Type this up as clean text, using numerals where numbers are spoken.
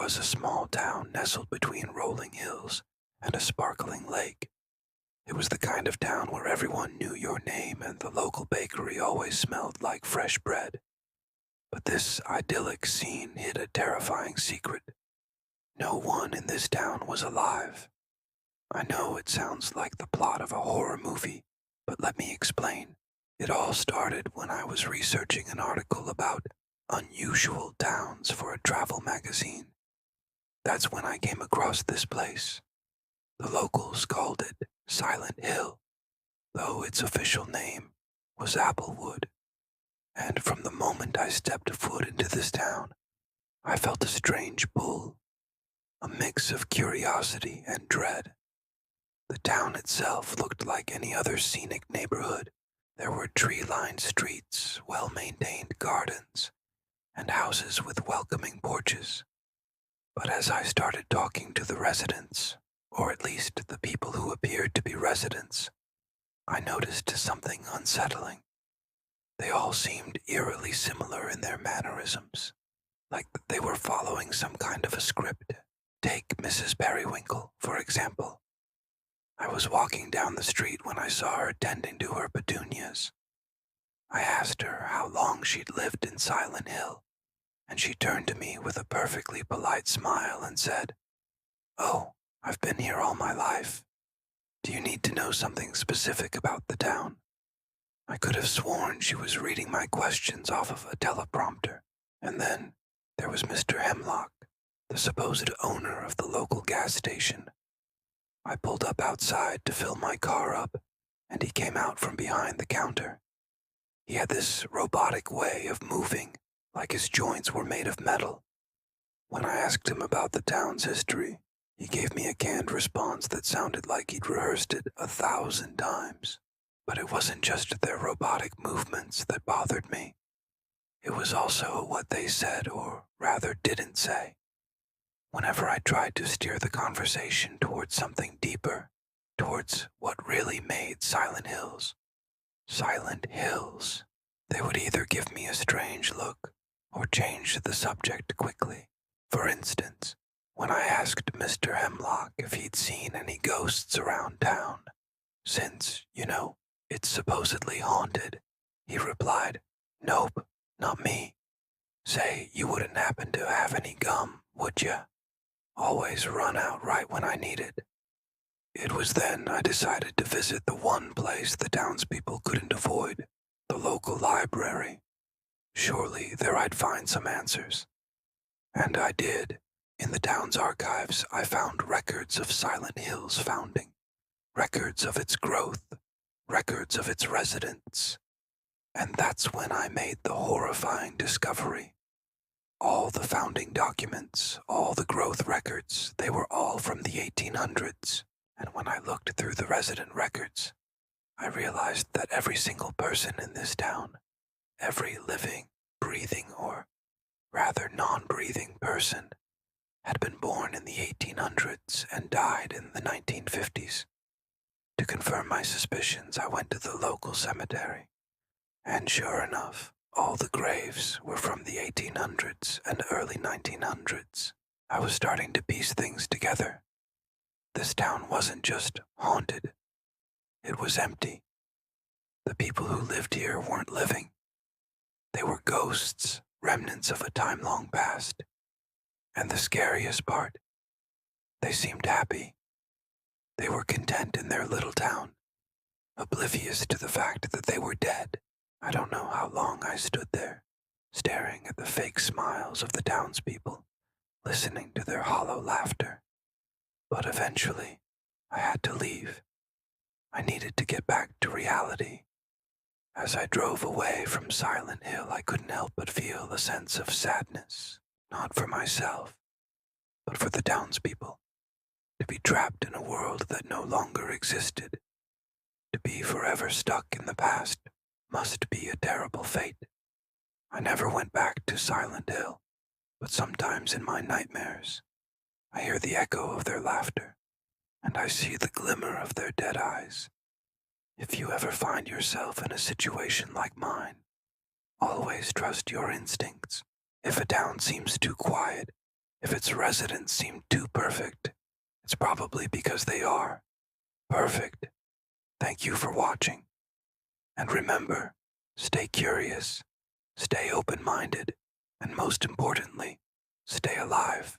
was a small town nestled between rolling hills and a sparkling lake. It was the kind of town where everyone knew your name and the local bakery always smelled like fresh bread. But this idyllic scene hid a terrifying secret. No one in this town was alive. I know it sounds like the plot of a horror movie, but let me explain. It all started when I was researching an article about unusual towns for a travel magazine. That's when I came across this place. The locals called it Silent Hill, though its official name was Applewood. And from the moment I stepped foot into this town, I felt a strange pull, a mix of curiosity and dread. The town itself looked like any other scenic neighborhood. There were tree-lined streets, well-maintained gardens, and houses with welcoming porches. But as I started talking to the residents, or at least the people who appeared to be residents, I noticed something unsettling. They all seemed eerily similar in their mannerisms, like they were following some kind of a script. Take Mrs. Periwinkle, for example. I was walking down the street when I saw her tending to her petunias. I asked her how long she'd lived in Silent Hill, and she turned to me with a perfectly polite smile and said, "Oh, I've been here all my life. Do you need to know something specific about the town?" I could have sworn she was reading my questions off of a teleprompter. And then there was Mr. Hemlock, the supposed owner of the local gas station. I pulled up outside to fill my car up, and he came out from behind the counter. He had this robotic way of moving, like his joints were made of metal. When I asked him about the town's history, he gave me a canned response that sounded like he'd rehearsed it 1,000 times. But it wasn't just their robotic movements that bothered me. It was also what they said, or rather didn't say. Whenever I tried to steer the conversation towards something deeper, towards what really made Silent Hills, they would either give me a strange look or change the subject quickly. For instance, when I asked Mr. Hemlock if he'd seen any ghosts around town, since, it's supposedly haunted, he replied, "Nope, not me. Say, you wouldn't happen to have any gum, would ya? Always run out right when I need it." It was then I decided to visit the one place the townspeople couldn't avoid, the local library. Surely there I'd find some answers. And I did. In the town's archives, I found records of Silent Hill's founding, records of its growth, records of its residents. And that's when I made the horrifying discovery. All the founding documents, all the growth records, they were all from the 1800s. And when I looked through the resident records, I realized that every single person in this town, every living, breathing, or rather non-breathing person, had been born in the 1800s and died in the 1950s. To confirm my suspicions, I went to the local cemetery. And sure enough, all the graves were from the 1800s and early 1900s. I was starting to piece things together. This town wasn't just haunted. It was empty. The people who lived here weren't living. They were ghosts, remnants of a time long past. And the scariest part, they seemed happy. They were content in their little town, oblivious to the fact that they were dead. I don't know how long I stood there, staring at the fake smiles of the townspeople, listening to their hollow laughter. But eventually, I had to leave. I needed to get back to reality. As I drove away from Silent Hill, I couldn't help but feel a sense of sadness, not for myself, but for the townspeople. To be trapped in a world that no longer existed, to be forever stuck in the past, must be a terrible fate. I never went back to Silent Hill, but sometimes in my nightmares, I hear the echo of their laughter, and I see the glimmer of their dead eyes. If you ever find yourself in a situation like mine, always trust your instincts. If a town seems too quiet, If its residents seem too perfect, it's probably because they are perfect. Thank you for watching. And remember, stay curious, stay open-minded, and most importantly, stay alive.